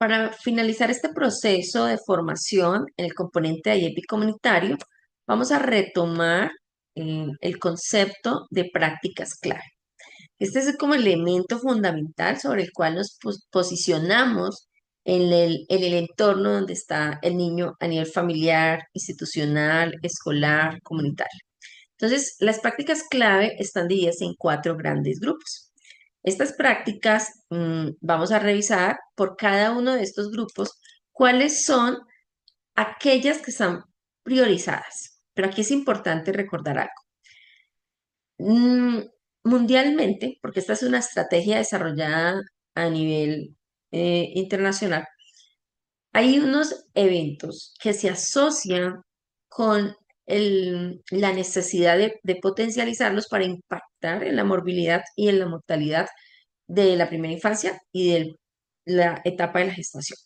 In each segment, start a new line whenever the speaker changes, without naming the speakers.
Para finalizar este proceso de formación en el componente de IEPI comunitario, vamos a retomar el concepto de prácticas clave. Este es como elemento fundamental sobre el cual nos posicionamos en el entorno donde está el niño a nivel familiar, institucional, escolar, comunitario. Entonces, las prácticas clave están divididas en cuatro grandes grupos. Estas prácticas, vamos a revisar por cada uno de estos grupos cuáles son aquellas que están priorizadas. Pero aquí es importante recordar algo. Mm, Mundialmente, porque esta es una estrategia desarrollada a nivel internacional, hay unos eventos que se asocian con la necesidad de potencializarlos para impactar en la morbilidad y en la mortalidad de la primera infancia y de la etapa de la gestación.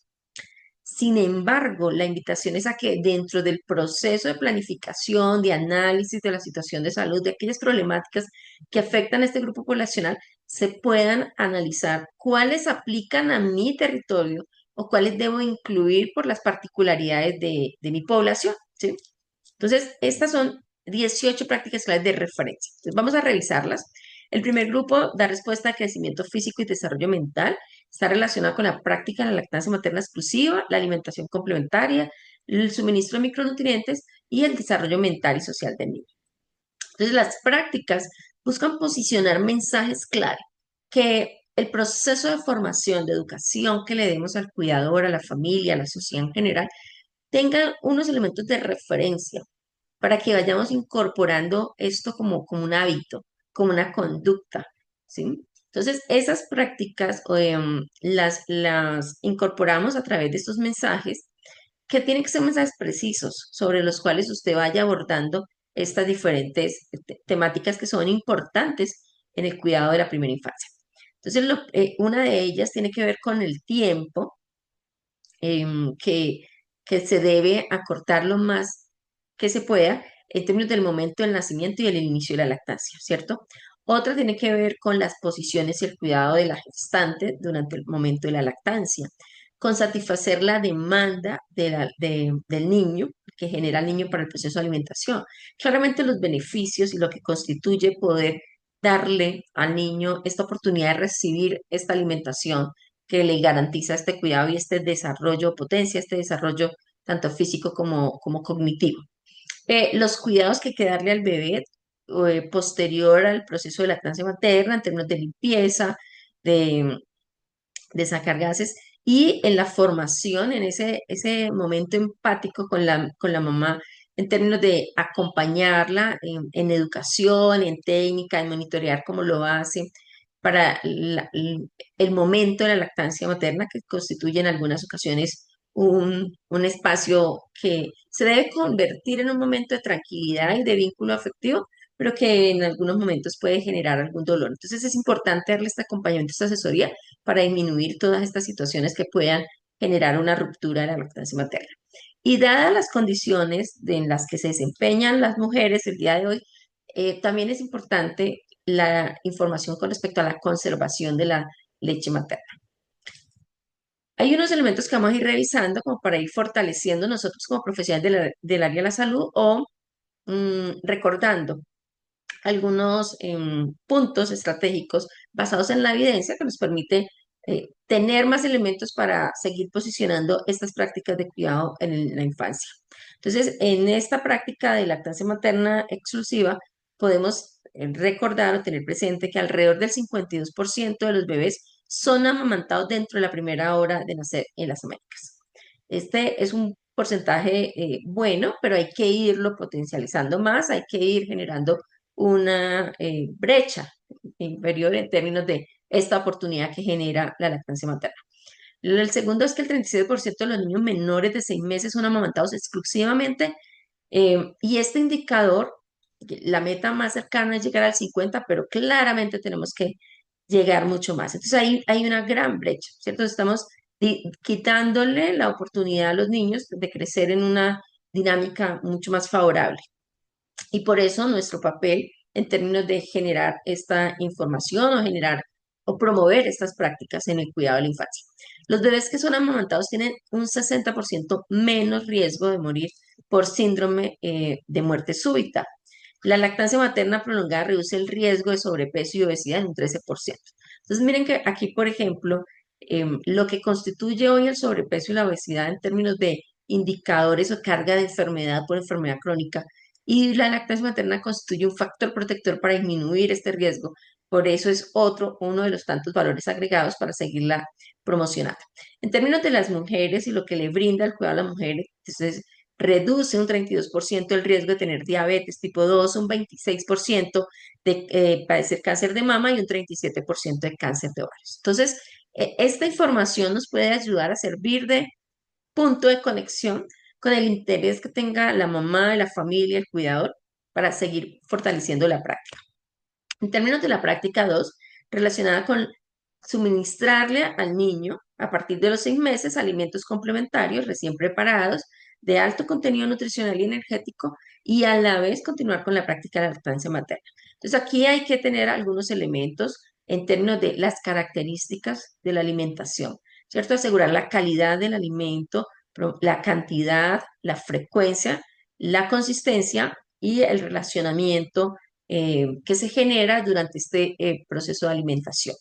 Sin embargo, la invitación es a que dentro del proceso de planificación, de análisis de la situación de salud, de aquellas problemáticas que afectan a este grupo poblacional, se puedan analizar cuáles aplican a mi territorio o cuáles debo incluir por las particularidades de mi población, ¿sí? Entonces, estas son 18 prácticas claves de referencia. Entonces, vamos a revisarlas. El primer grupo da respuesta a crecimiento físico y desarrollo mental. Está relacionado con la práctica de la lactancia materna exclusiva, la alimentación complementaria, el suministro de micronutrientes y el desarrollo mental y social del niño. Entonces, las prácticas buscan posicionar mensajes clave que el proceso de formación, de educación que le demos al cuidador, a la familia, a la sociedad en general, tenga unos elementos de referencia para que vayamos incorporando esto como un hábito, como una conducta, ¿sí? Entonces, esas prácticas las incorporamos a través de estos mensajes que tienen que ser mensajes precisos sobre los cuales usted vaya abordando estas diferentes temáticas que son importantes en el cuidado de la primera infancia. Entonces, una de ellas tiene que ver con el tiempo em, que, que se debe acortar lo más que se pueda en términos del momento del nacimiento y el inicio de la lactancia, ¿cierto? Otra tiene que ver con las posiciones y el cuidado de la gestante durante el momento de la lactancia, con satisfacer la demanda del niño que genera el niño para el proceso de alimentación. Claramente los beneficios y lo que constituye poder darle al niño esta oportunidad de recibir esta alimentación que le garantiza este cuidado y este desarrollo, potencia este desarrollo tanto físico como cognitivo. Los cuidados que hay que darle al bebé posterior al proceso de lactancia materna en términos de limpieza, de, de sacar gases y en la formación, en ese momento empático con la mamá, en términos de acompañarla en educación, en técnica, en monitorear cómo lo hace para el momento de la lactancia materna, que constituye en algunas ocasiones un espacio que se debe convertir en un momento de tranquilidad y de vínculo afectivo, pero que en algunos momentos puede generar algún dolor. Entonces es importante darle este acompañamiento, esta asesoría para disminuir todas estas situaciones que puedan generar una ruptura de la lactancia materna. Y dadas las condiciones en las que se desempeñan las mujeres el día de hoy, también es importante la información con respecto a la conservación de la leche materna. Hay unos elementos que vamos a ir revisando como para ir fortaleciendo nosotros como profesionales del área de la salud o recordando algunos puntos estratégicos basados en la evidencia que nos permite tener más elementos para seguir posicionando estas prácticas de cuidado en la infancia. Entonces, en esta práctica de lactancia materna exclusiva, podemos recordar o tener presente que alrededor del 52% de los bebés son amamantados dentro de la primera hora de nacer en las Américas. Este es un porcentaje bueno, pero hay que irlo potencializando más, hay que ir generando una brecha inferior en términos de esta oportunidad que genera la lactancia materna. El segundo es que el 36% de los niños menores de 6 meses son amamantados exclusivamente y este indicador, la meta más cercana es llegar al 50, pero claramente tenemos que llegar mucho más. Entonces ahí hay una gran brecha, ¿cierto? Estamos quitándole la oportunidad a los niños de crecer en una dinámica mucho más favorable. Y por eso nuestro papel en términos de generar esta información o generar o promover estas prácticas en el cuidado de la infancia. Los bebés que son amamantados tienen un 60% menos riesgo de morir por síndrome de muerte súbita. La lactancia materna prolongada reduce el riesgo de sobrepeso y obesidad en un 13%. Entonces, miren que aquí, por ejemplo, lo que constituye hoy el sobrepeso y la obesidad en términos de indicadores o carga de enfermedad por enfermedad crónica, y la lactancia materna constituye un factor protector para disminuir este riesgo. Por eso es uno de los tantos valores agregados para seguirla promocionando. En términos de las mujeres y lo que le brinda el cuidado a las mujeres, entonces reduce un 32% el riesgo de tener diabetes tipo 2, un 26% de padecer cáncer de mama y un 37% de cáncer de ovarios. Entonces, esta información nos puede ayudar a servir de punto de conexión con el interés que tenga la mamá, la familia, el cuidador, para seguir fortaleciendo la práctica. En términos de la práctica 2, relacionada con suministrarle al niño a partir de los 6 meses alimentos complementarios recién preparados de alto contenido nutricional y energético y a la vez continuar con la práctica de la lactancia materna. Entonces aquí hay que tener algunos elementos en términos de las características de la alimentación, ¿cierto? Asegurar la calidad del alimento, la cantidad, la frecuencia, la consistencia y el relacionamiento que se genera durante este proceso de alimentación.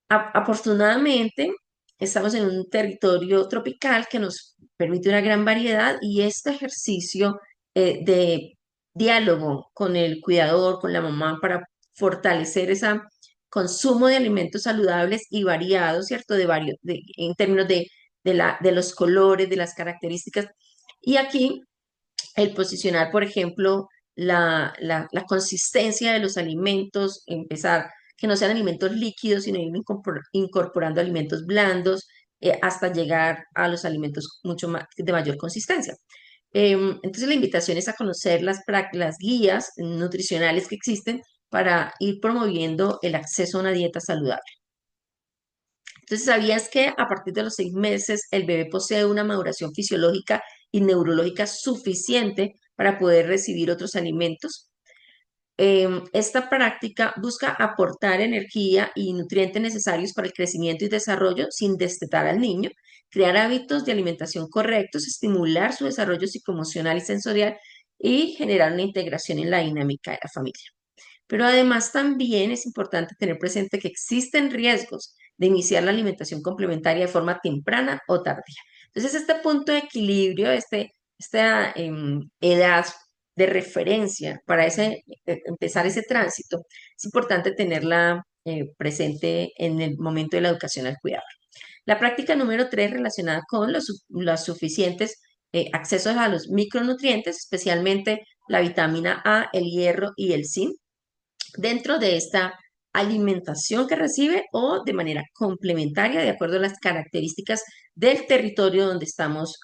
Afortunadamente, estamos en un territorio tropical que nos permite una gran variedad y este ejercicio de diálogo con el cuidador, con la mamá, para fortalecer ese consumo de alimentos saludables y variados, ¿cierto? En términos de los colores, de las características. Y aquí el posicionar, por ejemplo, la consistencia de los alimentos, empezar que no sean alimentos líquidos, sino ir incorporando alimentos blandos hasta llegar a los alimentos mucho más, de mayor consistencia. Entonces, la invitación es a conocer las guías nutricionales que existen para ir promoviendo el acceso a una dieta saludable. Entonces, ¿sabías que a partir de los 6 meses el bebé posee una maduración fisiológica y neurológica suficiente para poder recibir otros alimentos? Esta práctica busca aportar energía y nutrientes necesarios para el crecimiento y desarrollo sin destetar al niño, crear hábitos de alimentación correctos, estimular su desarrollo psicoemocional y sensorial y generar una integración en la dinámica de la familia. Pero además también es importante tener presente que existen riesgos de iniciar la alimentación complementaria de forma temprana o tardía. Entonces, este punto de equilibrio, esta edad de referencia para empezar ese tránsito, es importante tenerla presente en el momento de la educación al cuidado. La práctica número 3 relacionada con los suficientes accesos a los micronutrientes, especialmente la vitamina A, el hierro y el zinc dentro de esta alimentación que recibe o de manera complementaria de acuerdo a las características del territorio donde estamos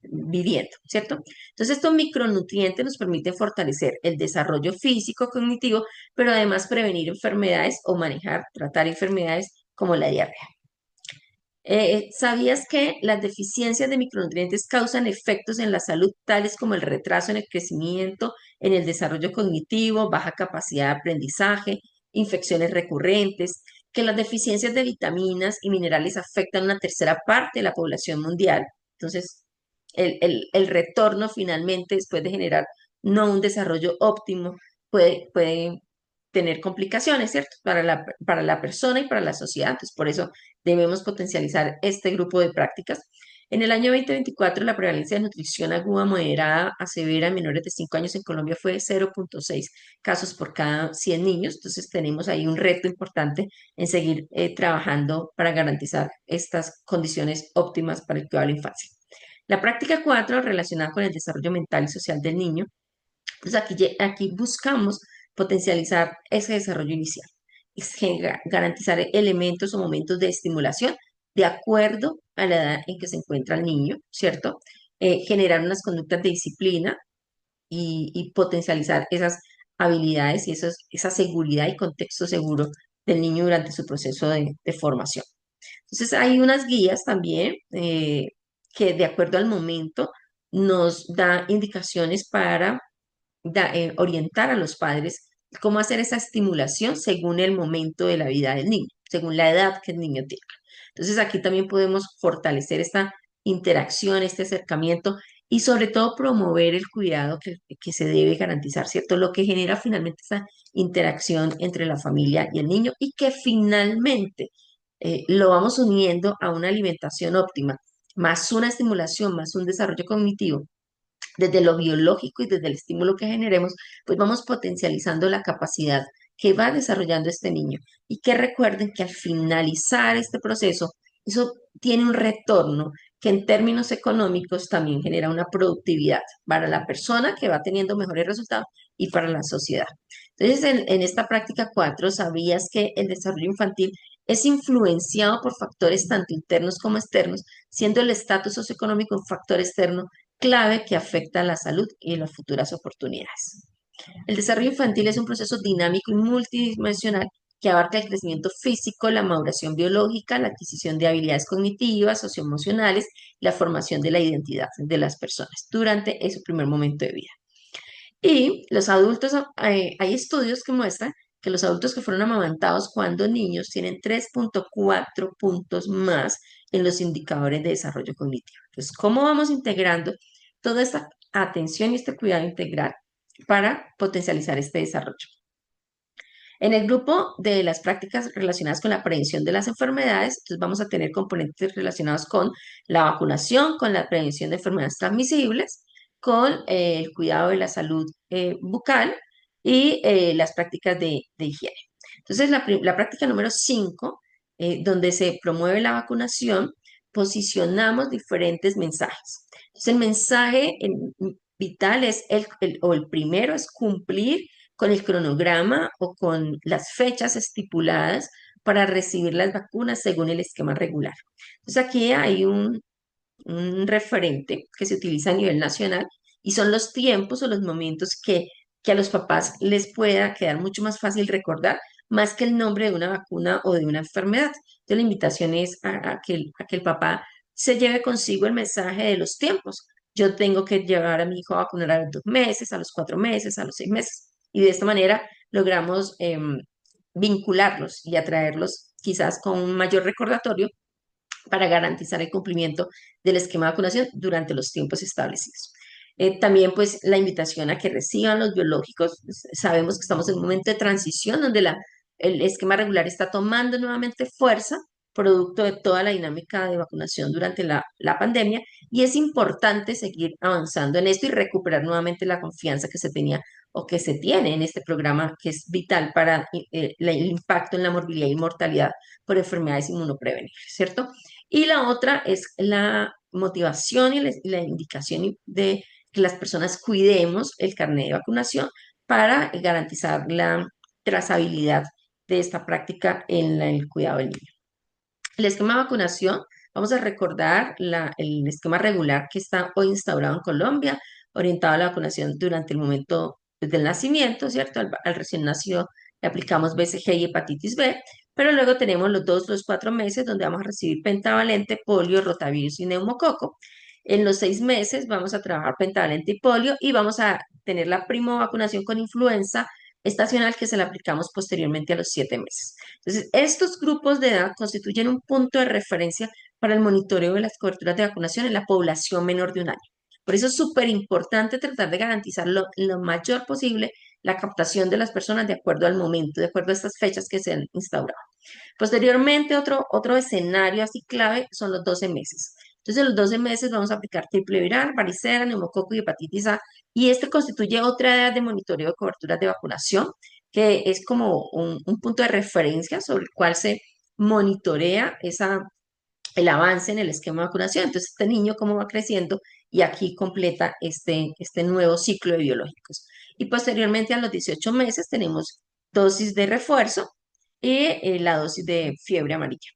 viviendo, ¿cierto? Entonces, estos micronutrientes nos permiten fortalecer el desarrollo físico, cognitivo, pero además prevenir enfermedades o tratar enfermedades como la diarrea. ¿Sabías que las deficiencias de micronutrientes causan efectos en la salud, tales como el retraso en el crecimiento, en el desarrollo cognitivo, baja capacidad de aprendizaje, infecciones recurrentes? Que las deficiencias de vitaminas y minerales afectan a una tercera parte de la población mundial. Entonces, el retorno finalmente, después de generar no un desarrollo óptimo, puede tener complicaciones, ¿cierto? Para la persona y para la sociedad. Entonces, por eso debemos potencializar este grupo de prácticas. En el año 2024, la prevalencia de nutrición aguda, moderada a severa en menores de 5 años en Colombia fue 0,6 casos por cada 100 niños. Entonces, tenemos ahí un reto importante en seguir trabajando para garantizar estas condiciones óptimas para el cuidado de la infancia. La práctica 4, relacionada con el desarrollo mental y social del niño. Entonces, aquí buscamos potencializar ese desarrollo inicial, es garantizar elementos o momentos de estimulación de acuerdo a la edad en que se encuentra el niño, ¿cierto? Generar unas conductas de disciplina y potencializar esas habilidades y esa seguridad y contexto seguro del niño durante su proceso de formación. Entonces, hay unas guías también que de acuerdo al momento nos da indicaciones para orientar a los padres cómo hacer esa estimulación según el momento de la vida del niño, según la edad que el niño tenga. Entonces aquí también podemos fortalecer esta interacción, este acercamiento y sobre todo promover el cuidado que se debe garantizar, ¿cierto? Lo que genera finalmente esta interacción entre la familia y el niño y que finalmente lo vamos uniendo a una alimentación óptima, más una estimulación, más un desarrollo cognitivo desde lo biológico y desde el estímulo que generemos, pues vamos potencializando la capacidad que va desarrollando este niño. Y que recuerden que al finalizar este proceso, eso tiene un retorno que en términos económicos también genera una productividad para la persona que va teniendo mejores resultados y para la sociedad. Entonces, en esta práctica 4, ¿sabías que el desarrollo infantil es influenciado por factores tanto internos como externos, siendo el estatus socioeconómico un factor externo clave que afecta a la salud y las futuras oportunidades? El desarrollo infantil es un proceso dinámico y multidimensional que abarca el crecimiento físico, la maduración biológica, la adquisición de habilidades cognitivas, socioemocionales, la formación de la identidad de las personas durante ese primer momento de vida. Y los adultos, hay estudios que muestran que los adultos que fueron amamantados cuando niños tienen 3,4 puntos más en los indicadores de desarrollo cognitivo. Entonces, ¿cómo vamos integrando toda esta atención y este cuidado integral para potencializar este desarrollo? En el grupo de las prácticas relacionadas con la prevención de las enfermedades, entonces vamos a tener componentes relacionados con la vacunación, con la prevención de enfermedades transmisibles, con el cuidado de la salud bucal y las prácticas de higiene. Entonces, la práctica número 5, donde se promueve la vacunación, posicionamos diferentes mensajes. Entonces, el mensaje vital es o el primero es cumplir con el cronograma o con las fechas estipuladas para recibir las vacunas según el esquema regular. Entonces aquí hay un referente que se utiliza a nivel nacional y son los tiempos o los momentos que a los papás les pueda quedar mucho más fácil recordar, más que el nombre de una vacuna o de una enfermedad. Entonces la invitación es a que el papá se lleve consigo el mensaje de los tiempos. Yo tengo que llevar a mi hijo a vacunar a los 2 meses, a los 4 meses, a los 6 meses. Y de esta manera logramos vincularlos y atraerlos quizás con un mayor recordatorio para garantizar el cumplimiento del esquema de vacunación durante los tiempos establecidos. También pues la invitación a que reciban los biológicos. Sabemos que estamos en un momento de transición donde el esquema regular está tomando nuevamente fuerza, producto de toda la dinámica de vacunación durante la pandemia, y es importante seguir avanzando en esto y recuperar nuevamente la confianza que se tenía o que se tiene en este programa que es vital para el impacto en la morbilidad y mortalidad por enfermedades inmunoprevenibles, ¿cierto? Y la otra es la motivación y la indicación de que las personas cuidemos el carnet de vacunación para garantizar la trazabilidad de esta práctica en el cuidado del niño. El esquema de vacunación, vamos a recordar el esquema regular que está hoy instaurado en Colombia, orientado a la vacunación durante el momento del nacimiento, ¿cierto? Al recién nacido le aplicamos BCG y hepatitis B, pero luego tenemos los 4 meses donde vamos a recibir pentavalente, polio, rotavirus y neumococo. En los 6 meses vamos a trabajar pentavalente y polio y vamos a tener la primo vacunación con influenza estacional que se la aplicamos posteriormente a los 7 meses. Entonces, estos grupos de edad constituyen un punto de referencia para el monitoreo de las coberturas de vacunación en la población menor de un año. Por eso es súper importante tratar de garantizar lo mayor posible la captación de las personas de acuerdo al momento, de acuerdo a estas fechas que se han instaurado. Posteriormente, otro escenario así clave son los 12 meses. Entonces, en los 12 meses vamos a aplicar triple viral, varicela, neumococo y hepatitis A. Y este constituye otra edad de monitoreo de coberturas de vacunación, que es como un punto de referencia sobre el cual se monitorea el avance en el esquema de vacunación. Entonces, este niño cómo va creciendo y aquí completa este nuevo ciclo de biológicos. Y posteriormente a los 18 meses tenemos dosis de refuerzo y la dosis de fiebre amarilla.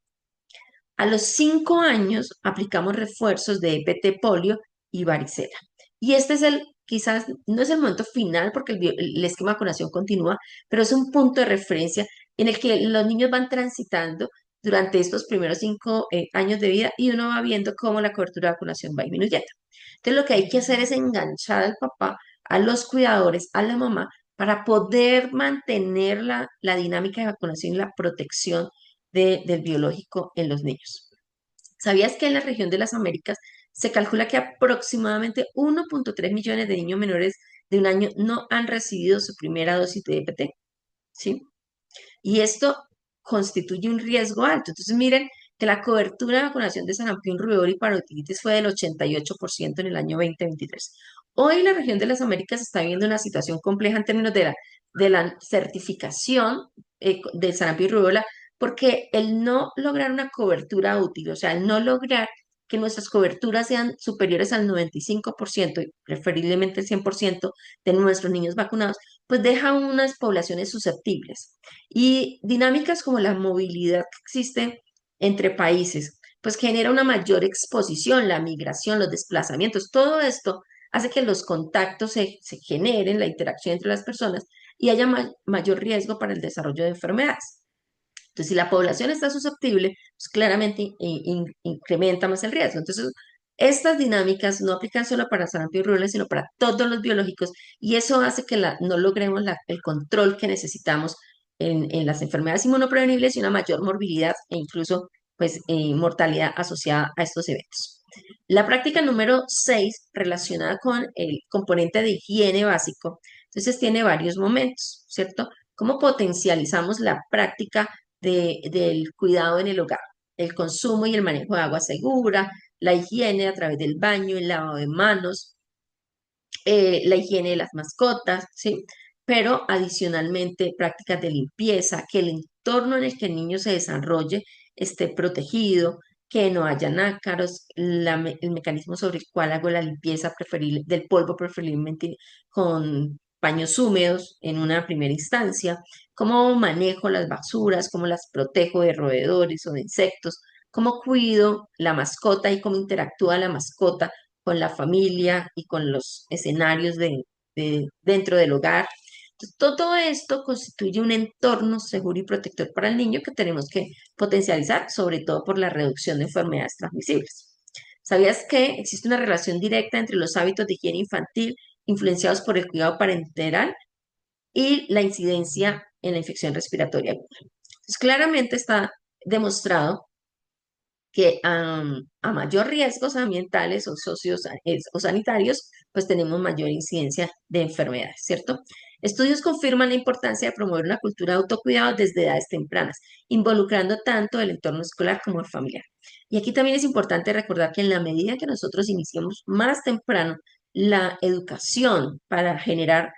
A los 5 años aplicamos refuerzos de EPT, polio y varicela. Y este es quizás no es el momento final porque el esquema de vacunación continúa, pero es un punto de referencia en el que los niños van transitando durante estos primeros 5 años de vida y uno va viendo cómo la cobertura de vacunación va disminuyendo. Entonces lo que hay que hacer es enganchar al papá, a los cuidadores, a la mamá, para poder mantener la dinámica de vacunación y la protección del biológico en los niños. ¿Sabías que en la región de las Américas se calcula que aproximadamente 1,3 millones de niños menores de un año no han recibido su primera dosis de EPT? ¿Sí? Y esto constituye un riesgo alto. Entonces, miren que la cobertura de vacunación de sarampión, rubéola y parotiditis fue del 88% en el año 2023. Hoy la región de las Américas está viviendo una situación compleja en términos de la certificación del sarampión y rubéola, porque el no lograr una cobertura útil, o sea, el no lograr que nuestras coberturas sean superiores al 95% y preferiblemente el 100% de nuestros niños vacunados, pues deja unas poblaciones susceptibles. Y dinámicas como la movilidad que existe entre países, pues genera una mayor exposición, la migración, los desplazamientos, todo esto hace que los contactos se generen, la interacción entre las personas y haya mayor riesgo para el desarrollo de enfermedades. Entonces, si la población está susceptible, pues claramente incrementa más el riesgo. Entonces, estas dinámicas no aplican solo para sarampión y rubéola, sino para todos los biológicos, y eso hace que no logremos el control que necesitamos en las enfermedades inmunoprevenibles y una mayor morbilidad e incluso pues, mortalidad asociada a estos eventos. La práctica número 6, relacionada con el componente de higiene básico, entonces tiene varios momentos, ¿cierto? ¿Cómo potencializamos la práctica del cuidado en el hogar, el consumo y el manejo de agua segura, la higiene a través del baño, el lavado de manos, la higiene de las mascotas, ¿sí? Pero adicionalmente prácticas de limpieza, que el entorno en el que el niño se desarrolle esté protegido, que no haya nácaros, el mecanismo sobre el cual hago la limpieza preferible, del polvo preferiblemente con paños húmedos en una primera instancia, cómo manejo las basuras, cómo las protejo de roedores o de insectos, cómo cuido la mascota y cómo interactúa la mascota con la familia y con los escenarios dentro del hogar. Entonces, todo esto constituye un entorno seguro y protector para el niño que tenemos que potencializar, sobre todo por la reducción de enfermedades transmisibles. ¿Sabías que existe una relación directa entre los hábitos de higiene infantil influenciados por el cuidado parenteral y la incidencia en la infección respiratoria aguda? Entonces, claramente está demostrado que a mayor riesgos ambientales o o sanitarios, pues tenemos mayor incidencia de enfermedades, ¿cierto? Estudios confirman la importancia de promover una cultura de autocuidado desde edades tempranas, involucrando tanto el entorno escolar como el familiar. Y aquí también es importante recordar que en la medida que nosotros iniciemos más temprano la educación para generar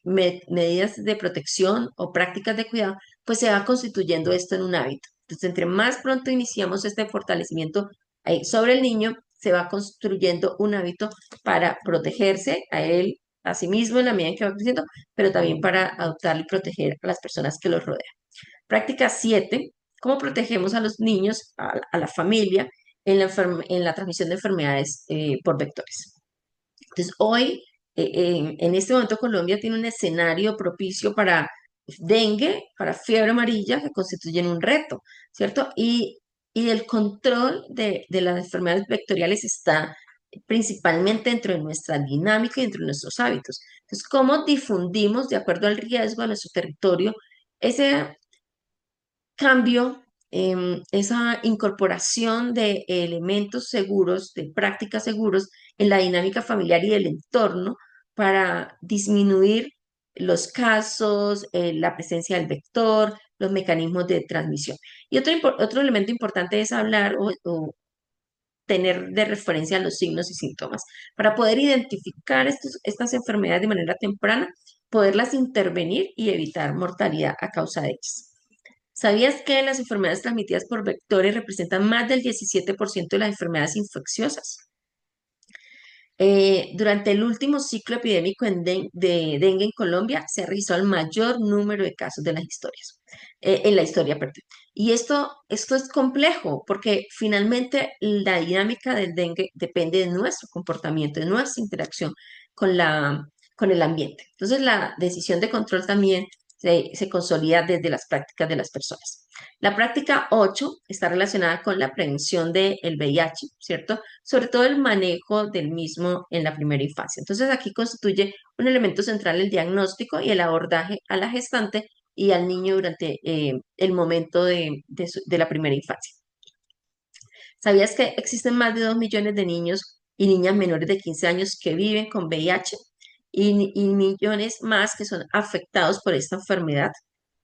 medidas de protección o prácticas de cuidado, pues se va constituyendo esto en un hábito. Entonces, entre más pronto iniciamos este fortalecimiento sobre el niño, se va construyendo un hábito para protegerse a él, a sí mismo en la medida en que va creciendo, pero también para adoptar y proteger a las personas que los rodean. Práctica 7: ¿cómo protegemos a los niños, a la familia, en la transmisión de enfermedades por vectores? Entonces, hoy, en este momento, Colombia tiene un escenario propicio para dengue, para fiebre amarilla, que constituyen un reto, ¿cierto? Y el control de las enfermedades vectoriales está principalmente dentro de nuestra dinámica y dentro de nuestros hábitos. Entonces, ¿cómo difundimos, de acuerdo al riesgo de nuestro territorio, ese cambio, esa incorporación de elementos seguros, de prácticas seguros en la dinámica familiar y del entorno para disminuir los casos, la presencia del vector, los mecanismos de transmisión? Y otro elemento importante es hablar o tener de referencia los signos y síntomas para poder identificar estas enfermedades de manera temprana, poderlas intervenir y evitar mortalidad a causa de ellas. ¿Sabías que las enfermedades transmitidas por vectores representan más del 17% de las enfermedades infecciosas? Durante el último ciclo epidémico de dengue en Colombia se ha registrado el mayor número de casos de las historias, en la historia, perdón. Y esto es complejo porque finalmente la dinámica del dengue depende de nuestro comportamiento, de nuestra interacción con con el ambiente. Entonces, la decisión de control también se consolida desde las prácticas de las personas. La práctica 8 está relacionada con la prevención del VIH, ¿cierto? Sobre todo el manejo del mismo en la primera infancia. Entonces aquí constituye un elemento central el diagnóstico y el abordaje a la gestante y al niño durante el momento de la primera infancia. ¿Sabías que existen más de 2 millones de niños y niñas menores de 15 años que viven con VIH y millones más que son afectados por esta enfermedad?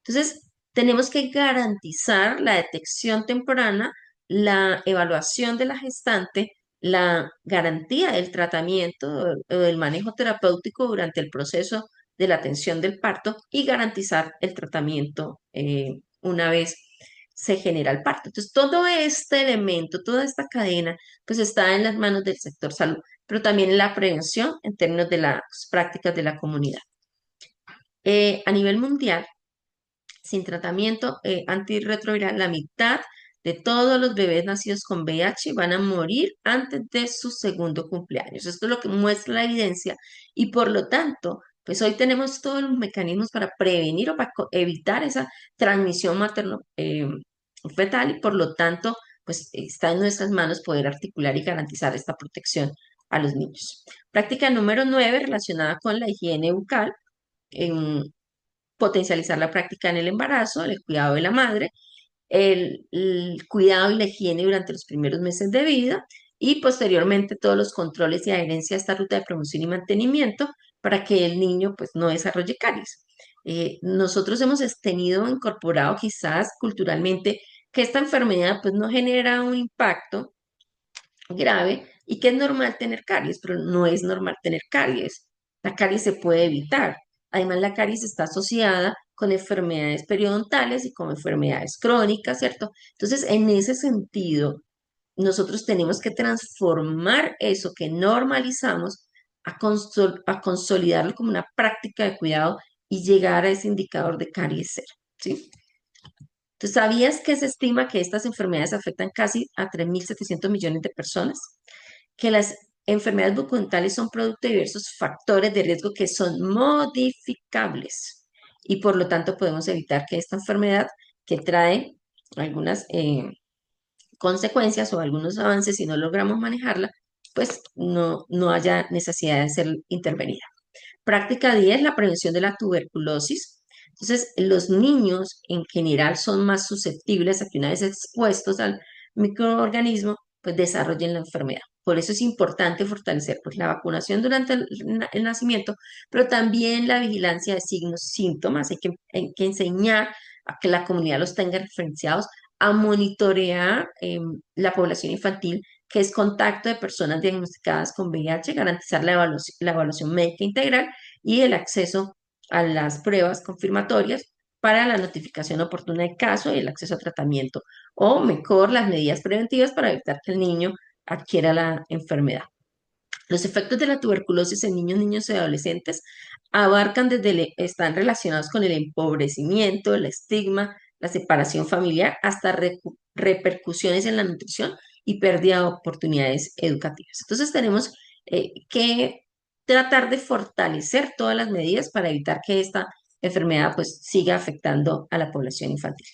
Entonces, tenemos que garantizar la detección temprana, la evaluación de la gestante, la garantía del tratamiento o del manejo terapéutico durante el proceso de la atención del parto y garantizar el tratamiento una vez se genera el parto. Entonces, todo este elemento, toda esta cadena, pues está en las manos del sector salud, pero también en la prevención en términos de las prácticas de la comunidad. A nivel mundial, sin tratamiento antirretroviral, la mitad de todos los bebés nacidos con VIH van a morir antes de su segundo cumpleaños. Esto es lo que muestra la evidencia y por lo tanto, pues hoy tenemos todos los mecanismos para prevenir o para evitar esa transmisión materno fetal y por lo tanto, pues está en nuestras manos poder articular y garantizar esta protección a los niños. Práctica número 9 relacionada con la higiene bucal. em, Potencializar la práctica en el embarazo, el cuidado de la madre, el cuidado y la higiene durante los primeros meses de vida y posteriormente todos los controles y adherencia a esta ruta de promoción y mantenimiento para que el niño pues no desarrolle caries. Nosotros hemos tenido incorporado quizás culturalmente que esta enfermedad pues no genera un impacto grave y que es normal tener caries, pero no es normal tener caries. La caries se puede evitar. Además, la caries está asociada con enfermedades periodontales y con enfermedades crónicas, ¿cierto? Entonces, en ese sentido, nosotros tenemos que transformar eso que normalizamos a consolidarlo como una práctica de cuidado y llegar a ese indicador de caries cero, ¿sí? ¿Tú sabías que se estima que estas enfermedades afectan casi a 3.700 millones de personas? Que las enfermedades bucodentales son producto de diversos factores de riesgo que son modificables y por lo tanto podemos evitar que esta enfermedad que trae algunas consecuencias o algunos avances si no logramos manejarla, pues no haya necesidad de ser intervenida. Práctica 10, la prevención de la tuberculosis. Entonces, los niños en general son más susceptibles a que una vez expuestos al microorganismo, pues desarrollen la enfermedad. Por eso es importante fortalecer pues, la vacunación durante el nacimiento, pero también la vigilancia de signos, síntomas. Hay que enseñar a que la comunidad los tenga referenciados, a monitorear la población infantil que es contacto de personas diagnosticadas con VIH, garantizar la evaluación médica integral y el acceso a las pruebas confirmatorias para la notificación oportuna de caso y el acceso a tratamiento, o mejor, las medidas preventivas para evitar que el niño adquiera la enfermedad. Los efectos de la tuberculosis en niños, niños y adolescentes abarcan están relacionados con el empobrecimiento, el estigma, la separación familiar, hasta repercusiones en la nutrición y pérdida de oportunidades educativas. Entonces tenemos que tratar de fortalecer todas las medidas para evitar que esta enfermedad pues siga afectando a la población infantil.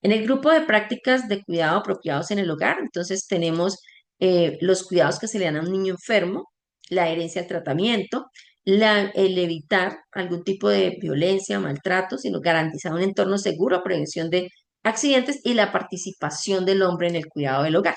En el grupo de prácticas de cuidado apropiados en el hogar, entonces tenemos los cuidados que se le dan a un niño enfermo, la adherencia al tratamiento, el evitar algún tipo de violencia, maltrato, sino garantizar un entorno seguro, prevención de accidentes y la participación del hombre en el cuidado del hogar.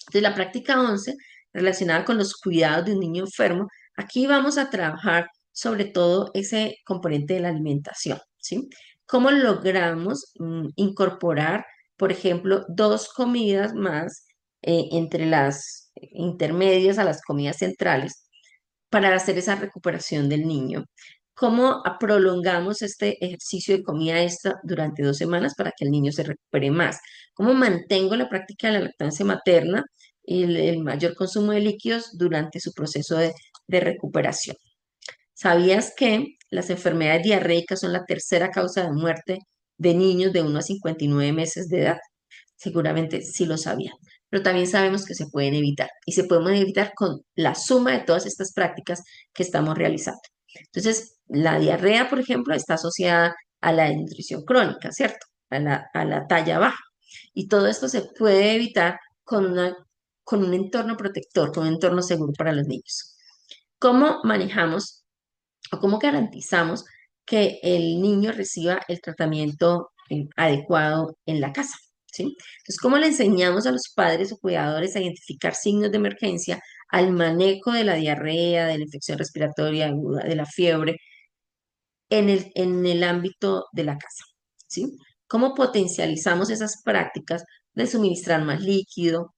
Entonces, la práctica 11, relacionada con los cuidados de un niño enfermo, aquí vamos a trabajar sobre todo ese componente de la alimentación, ¿sí? ¿Cómo logramos incorporar, por ejemplo, dos comidas más entre las intermedias a las comidas centrales para hacer esa recuperación del niño? ¿Cómo prolongamos este ejercicio de comida extra durante 2 semanas para que el niño se recupere más? ¿Cómo mantengo la práctica de la lactancia materna y el mayor consumo de líquidos durante su proceso de recuperación? ¿Sabías que las enfermedades diarreicas son la tercera causa de muerte de niños de 1 a 59 meses de edad? Seguramente sí lo sabían, pero también sabemos que se pueden evitar y se pueden evitar con la suma de todas estas prácticas que estamos realizando. Entonces, La diarrea, por ejemplo, está asociada a la desnutrición crónica, ¿cierto? A la talla baja. Y todo esto se puede evitar con un entorno protector, con un entorno seguro para los niños. ¿Cómo manejamos o cómo garantizamos que el niño reciba el tratamiento adecuado en la casa? ¿Sí? Entonces, ¿cómo le enseñamos a los padres o cuidadores a identificar signos de emergencia, al manejo de la diarrea, de la infección respiratoria aguda, de la fiebre en el ámbito de la casa? ¿Sí? ¿Cómo potencializamos esas prácticas de suministrar más líquido,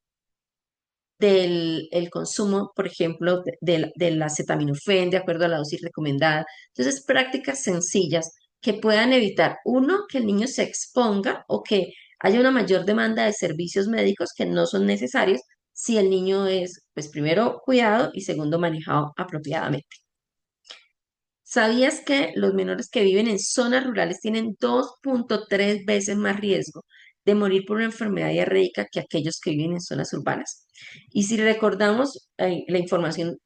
del el consumo, por ejemplo, del acetaminofén de acuerdo a la dosis recomendada? Entonces, prácticas sencillas que puedan evitar, uno, que el niño se exponga o que haya una mayor demanda de servicios médicos que no son necesarios si el niño es, pues, primero, cuidado y segundo, manejado apropiadamente. ¿Sabías que los menores que viven en zonas rurales tienen 2.3 veces más riesgo de morir por una enfermedad diarreica que aquellos que viven en zonas urbanas? Y si recordamos la información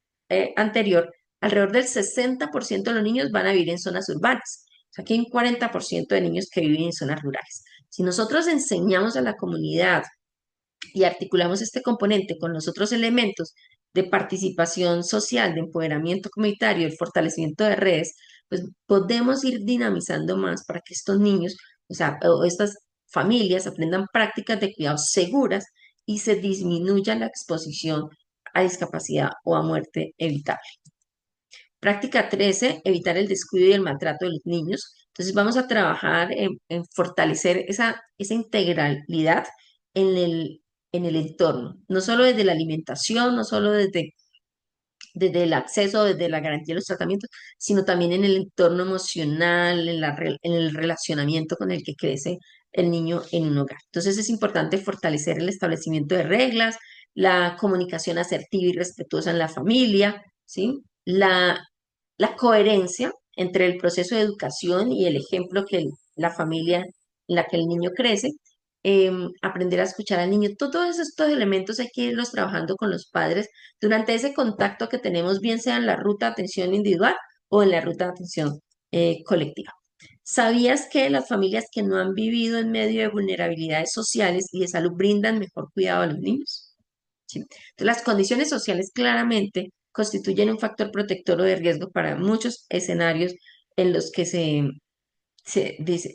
anterior, alrededor del 60% de los niños van a vivir en zonas urbanas. O sea, que hay un 40% de niños que viven en zonas rurales. Si nosotros enseñamos a la comunidad y articulamos este componente con los otros elementos de participación social, de empoderamiento comunitario, el fortalecimiento de redes, pues podemos ir dinamizando más para que estos niños, o sea, o estas familias aprendan prácticas de cuidado seguras y se disminuya la exposición a discapacidad o a muerte evitable. Práctica 13, evitar el descuido y el maltrato de los niños. Entonces vamos a trabajar en fortalecer esa integralidad en el entorno, no solo desde la alimentación, no solo desde el acceso, desde la garantía de los tratamientos, sino también en el entorno emocional, en el relacionamiento con el que crece el niño en un hogar. Entonces es importante fortalecer el establecimiento de reglas, la comunicación asertiva y respetuosa en la familia, ¿sí? La coherencia entre el proceso de educación y el ejemplo que la familia en la que el niño crece, aprender a escuchar al niño. Todos estos elementos hay que irlos trabajando con los padres durante ese contacto que tenemos, bien sea en la ruta de atención individual o en la ruta de atención colectiva. ¿Sabías que las familias que no han vivido en medio de vulnerabilidades sociales y de salud brindan mejor cuidado a los niños? ¿Sí? Entonces, las condiciones sociales claramente constituyen un factor protector o de riesgo para muchos escenarios en los que se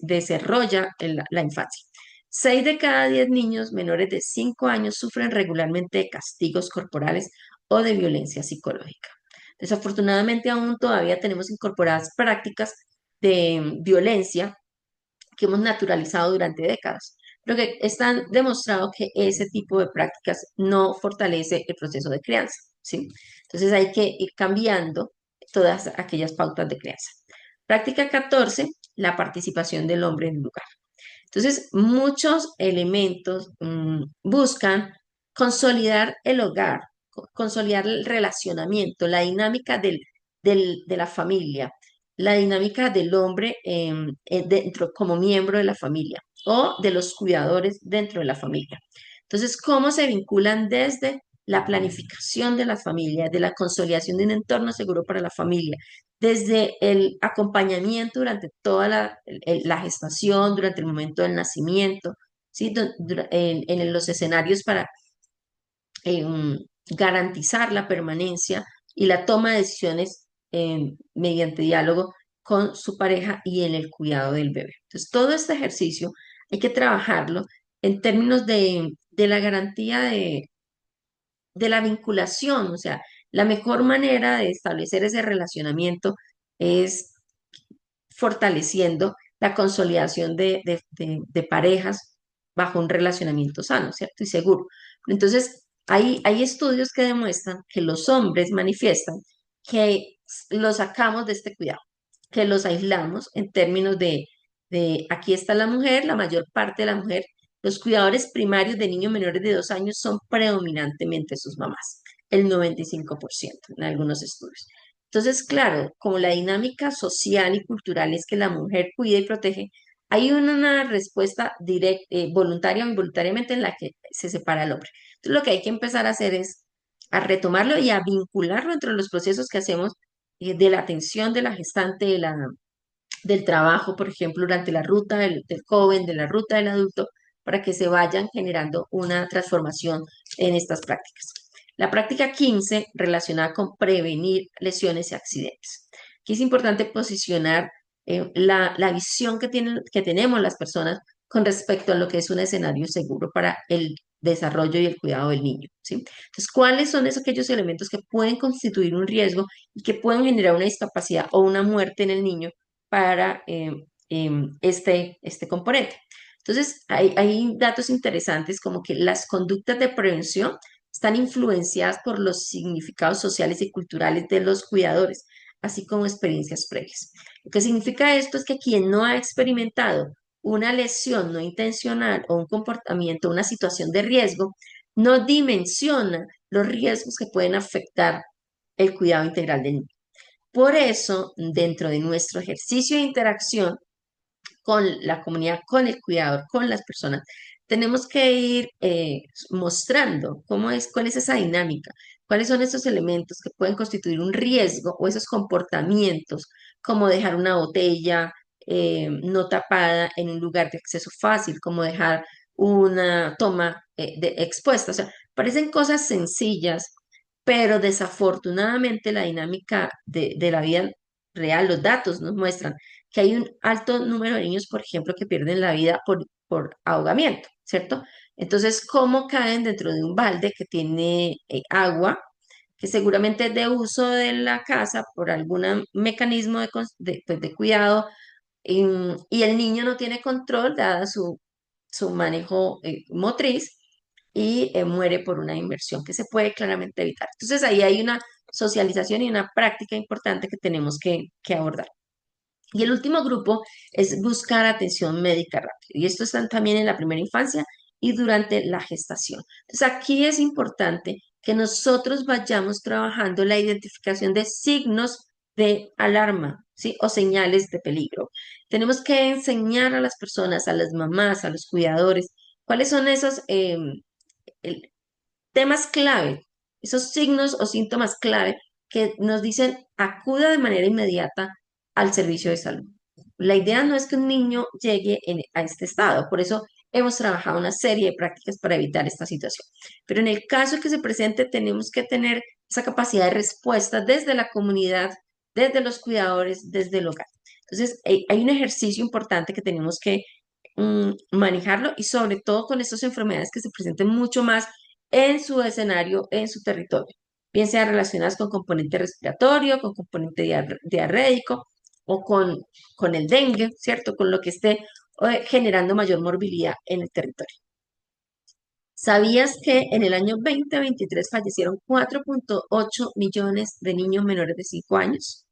desarrolla la infancia. 6 de cada 10 niños menores de 5 años sufren regularmente de castigos corporales o de violencia psicológica. Desafortunadamente, aún todavía tenemos incorporadas prácticas de violencia que hemos naturalizado durante décadas, pero que están demostrado que ese tipo de prácticas no fortalece el proceso de crianza, ¿sí? Entonces hay que ir cambiando todas aquellas pautas de crianza. Práctica 14, la participación del hombre en el lugar. Entonces, muchos elementos buscan consolidar el hogar, consolidar el relacionamiento, la dinámica de la familia, la dinámica del hombre dentro como miembro de la familia o de los cuidadores dentro de la familia. Entonces, ¿cómo se vinculan desde la planificación de la familia, de la consolidación de un entorno seguro para la familia, desde el acompañamiento durante toda la gestación, durante el momento del nacimiento, ¿sí? En los escenarios para garantizar la permanencia y la toma de decisiones mediante diálogo con su pareja y en el cuidado del bebé. Entonces, todo este ejercicio hay que trabajarlo en términos de la garantía de la vinculación, o sea, la mejor manera de establecer ese relacionamiento es fortaleciendo la consolidación de parejas bajo un relacionamiento sano, ¿cierto? Y seguro. Entonces, hay estudios que demuestran que los hombres manifiestan que los sacamos de este cuidado, que los aislamos en términos de aquí está la mujer, la mayor parte de la mujer. Los cuidadores primarios de niños menores de 2 años son predominantemente sus mamás, el 95% en algunos estudios. Entonces, claro, como la dinámica social y cultural es que la mujer cuida y protege, hay una respuesta directa, voluntaria o involuntariamente en la que se separa el hombre. Entonces, lo que hay que empezar a hacer es a retomarlo y a vincularlo entre los procesos que hacemos de la atención de la gestante, del trabajo, por ejemplo, durante la ruta del joven, de la ruta del adulto, para que se vayan generando una transformación en estas prácticas. La práctica 15 relacionada con prevenir lesiones y accidentes. Aquí es importante posicionar la visión que tenemos las personas con respecto a lo que es un escenario seguro para el desarrollo y el cuidado del niño, ¿sí? Entonces, ¿cuáles son esos aquellos elementos que pueden constituir un riesgo y que pueden generar una discapacidad o una muerte en el niño para este componente? Entonces, hay datos interesantes como que las conductas de prevención están influenciadas por los significados sociales y culturales de los cuidadores, así como experiencias previas. Lo que significa esto es que quien no ha experimentado una lesión no intencional o un comportamiento, una situación de riesgo, no dimensiona los riesgos que pueden afectar el cuidado integral del niño. Por eso, dentro de nuestro ejercicio de interacción con la comunidad, con el cuidador, con las personas, tenemos que ir mostrando cuál es esa dinámica, cuáles son esos elementos que pueden constituir un riesgo o esos comportamientos, como dejar una botella no tapada en un lugar de acceso fácil, como dejar una toma expuesta. O sea, parecen cosas sencillas, pero desafortunadamente la dinámica de la vida real, los datos nos muestran que hay un alto número de niños, por ejemplo, que pierden la vida por ahogamiento, ¿cierto? Entonces, ¿cómo caen dentro de un balde que tiene agua, que seguramente es de uso de la casa por algún mecanismo pues, de cuidado, y el niño no tiene control, dada su manejo motriz, y muere por una inmersión que se puede claramente evitar? Entonces, ahí hay una socialización y una práctica importante que tenemos que abordar. Y el último grupo es buscar atención médica rápida. Y esto está también en la primera infancia y durante la gestación. Entonces, aquí es importante que nosotros vayamos trabajando la identificación de signos de alarma, ¿sí? O señales de peligro. Tenemos que enseñar a las personas, a las mamás, a los cuidadores, cuáles son esos el- temas clave, esos signos o síntomas clave que nos dicen acuda de manera inmediata al servicio de salud. La idea no es que un niño llegue a este estado, por eso hemos trabajado una serie de prácticas para evitar esta situación. Pero en el caso que se presente, tenemos que tener esa capacidad de respuesta desde la comunidad, desde los cuidadores, desde el hogar. Entonces, hay un ejercicio importante que tenemos que manejarlo, y sobre todo con estas enfermedades que se presenten mucho más en su escenario, en su territorio, bien sean relacionadas con componente respiratorio, con componente diarreico o con el dengue, ¿cierto? Con lo que esté generando mayor morbilidad en el territorio. ¿Sabías que en el año 2023 fallecieron 4,8 millones de niños menores de 5 años?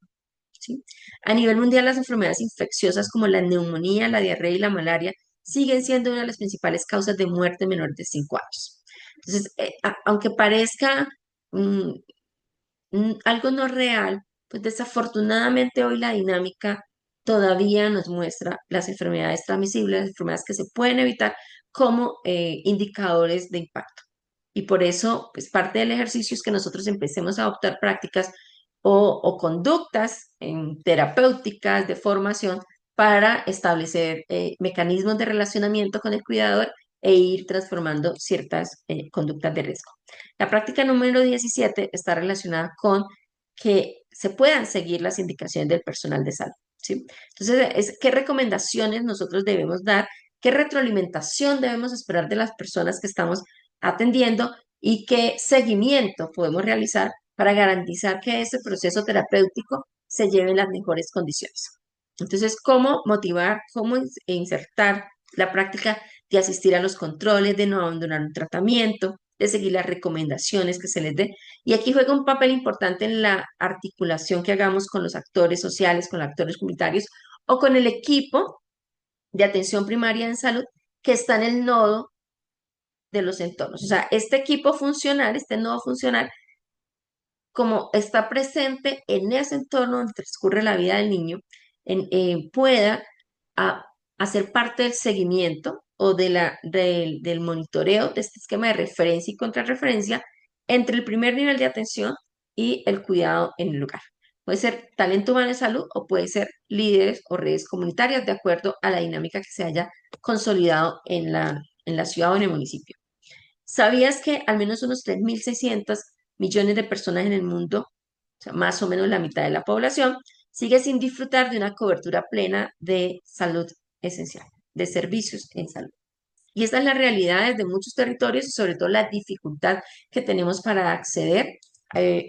¿Sí? A nivel mundial, las enfermedades infecciosas como la neumonía, la diarrea y la malaria siguen siendo una de las principales causas de muerte en menores de 5 años. Entonces, aunque parezca mm, algo no real, pues desafortunadamente hoy la dinámica todavía nos muestra las enfermedades transmisibles, las enfermedades que se pueden evitar como indicadores de impacto. Y por eso, pues parte del ejercicio es que nosotros empecemos a adoptar prácticas o conductas terapéuticas de formación para establecer mecanismos de relacionamiento con el cuidador e ir transformando ciertas conductas de riesgo. La práctica número 17 está relacionada con que se puedan seguir las indicaciones del personal de salud, ¿sí? Entonces, ¿qué recomendaciones nosotros debemos dar? ¿Qué retroalimentación debemos esperar de las personas que estamos atendiendo? ¿Y qué seguimiento podemos realizar para garantizar que ese proceso terapéutico se lleve en las mejores condiciones? Entonces, ¿cómo motivar, cómo insertar la práctica de asistir a los controles, de no abandonar un tratamiento, de seguir las recomendaciones que se les dé? Y aquí juega un papel importante en la articulación que hagamos con los actores sociales, con los actores comunitarios o con el equipo de atención primaria en salud que está en el nodo de los entornos. O sea, este equipo funcional, este nodo funcional, como está presente en ese entorno donde transcurre la vida del niño, pueda a- hacer parte del seguimiento o del monitoreo de este esquema de referencia y contrarreferencia entre el primer nivel de atención y el cuidado en el lugar. Puede ser talento humano en salud o puede ser líderes o redes comunitarias de acuerdo a la dinámica que se haya consolidado en la ciudad o en el municipio. ¿Sabías que al menos unos 3.600 millones de personas en el mundo, o sea, más o menos la mitad de la población, sigue sin disfrutar de una cobertura plena de salud esencial, de servicios en salud? Y esta es la realidad de muchos territorios y sobre todo la dificultad que tenemos para acceder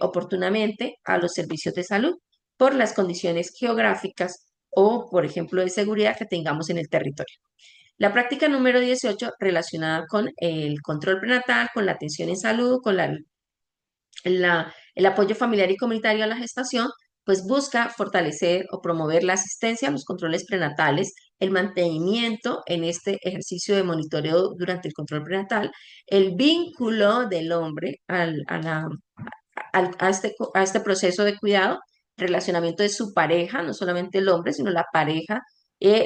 oportunamente a los servicios de salud por las condiciones geográficas o, por ejemplo, de seguridad que tengamos en el territorio. La práctica número 18 relacionada con el control prenatal, con la atención en salud, con el apoyo familiar y comunitario a la gestación, pues busca fortalecer o promover la asistencia a los controles prenatales, el mantenimiento en este ejercicio de monitoreo durante el control prenatal, el vínculo del hombre a este proceso de cuidado, relacionamiento de su pareja, no solamente el hombre, sino la pareja,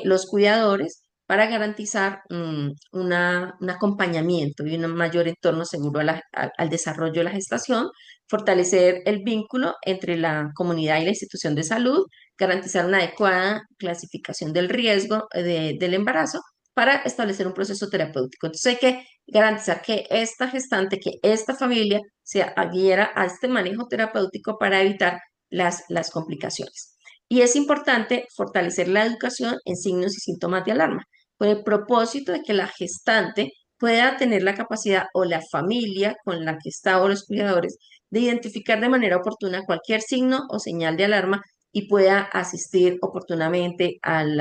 los cuidadores, para garantizar un acompañamiento y un mayor entorno seguro al desarrollo de la gestación, fortalecer el vínculo entre la comunidad y la institución de salud, garantizar una adecuada clasificación del riesgo del embarazo para establecer un proceso terapéutico. Entonces hay que garantizar que esta gestante, que esta familia se adhiera a este manejo terapéutico para evitar las complicaciones. Y es importante fortalecer la educación en signos y síntomas de alarma, con el propósito de que la gestante pueda tener la capacidad o la familia con la que está o los cuidadores de identificar de manera oportuna cualquier signo o señal de alarma y pueda asistir oportunamente al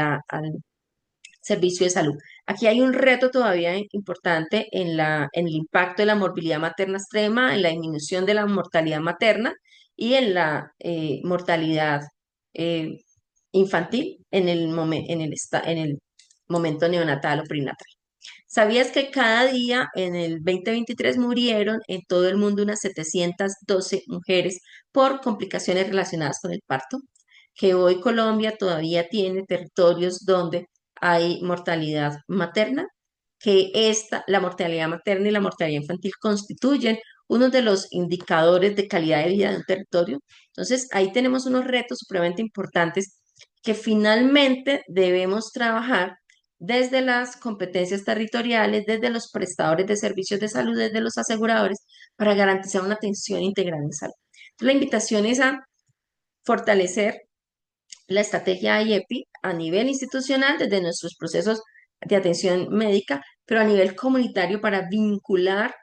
servicio de salud. Aquí hay un reto todavía importante en el impacto de la morbilidad materna extrema, en la disminución de la mortalidad materna y en la mortalidad eh, infantil en el momento neonatal o prenatal. ¿Sabías que cada día en el 2023 murieron en todo el mundo unas 712 mujeres por complicaciones relacionadas con el parto? Que hoy Colombia todavía tiene territorios donde hay mortalidad materna, que la mortalidad materna y la mortalidad infantil constituyen uno de los indicadores de calidad de vida de un territorio. Entonces, ahí tenemos unos retos supremamente importantes que finalmente debemos trabajar desde las competencias territoriales, desde los prestadores de servicios de salud, desde los aseguradores, para garantizar una atención integral en salud. Entonces, la invitación es a fortalecer la estrategia IEPI a nivel institucional desde nuestros procesos de atención médica, pero a nivel comunitario para vincular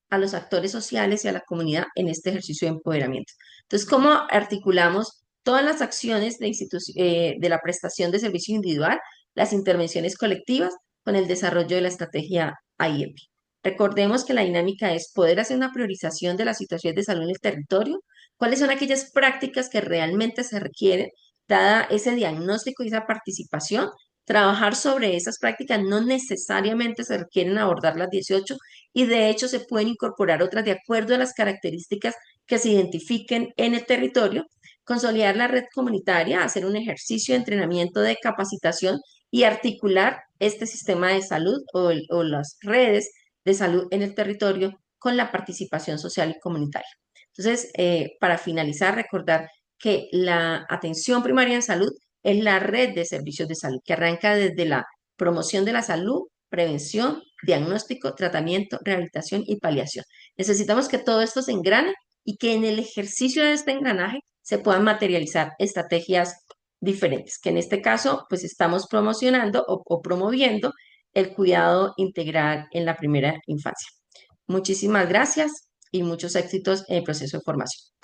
a los actores sociales y a la comunidad en este ejercicio de empoderamiento. Entonces, ¿cómo articulamos todas las acciones de la prestación de servicio individual, las intervenciones colectivas con el desarrollo de la estrategia IEPI? Recordemos que la dinámica es poder hacer una priorización de las situaciones de salud en el territorio, cuáles son aquellas prácticas que realmente se requieren dada ese diagnóstico y esa participación, trabajar sobre esas prácticas no necesariamente se requieren abordar las 18 y de hecho se pueden incorporar otras de acuerdo a las características que se identifiquen en el territorio, consolidar la red comunitaria, hacer un ejercicio de entrenamiento de capacitación y articular este sistema de salud o las redes de salud en el territorio con la participación social y comunitaria. Entonces, para finalizar, recordar que la atención primaria en salud es la red de servicios de salud que arranca desde la promoción de la salud, prevención, diagnóstico, tratamiento, rehabilitación y paliación. Necesitamos que todo esto se engrane y que en el ejercicio de este engranaje se puedan materializar estrategias diferentes, que en este caso pues estamos promocionando o promoviendo el cuidado integral en la primera infancia. Muchísimas gracias y muchos éxitos en el proceso de formación.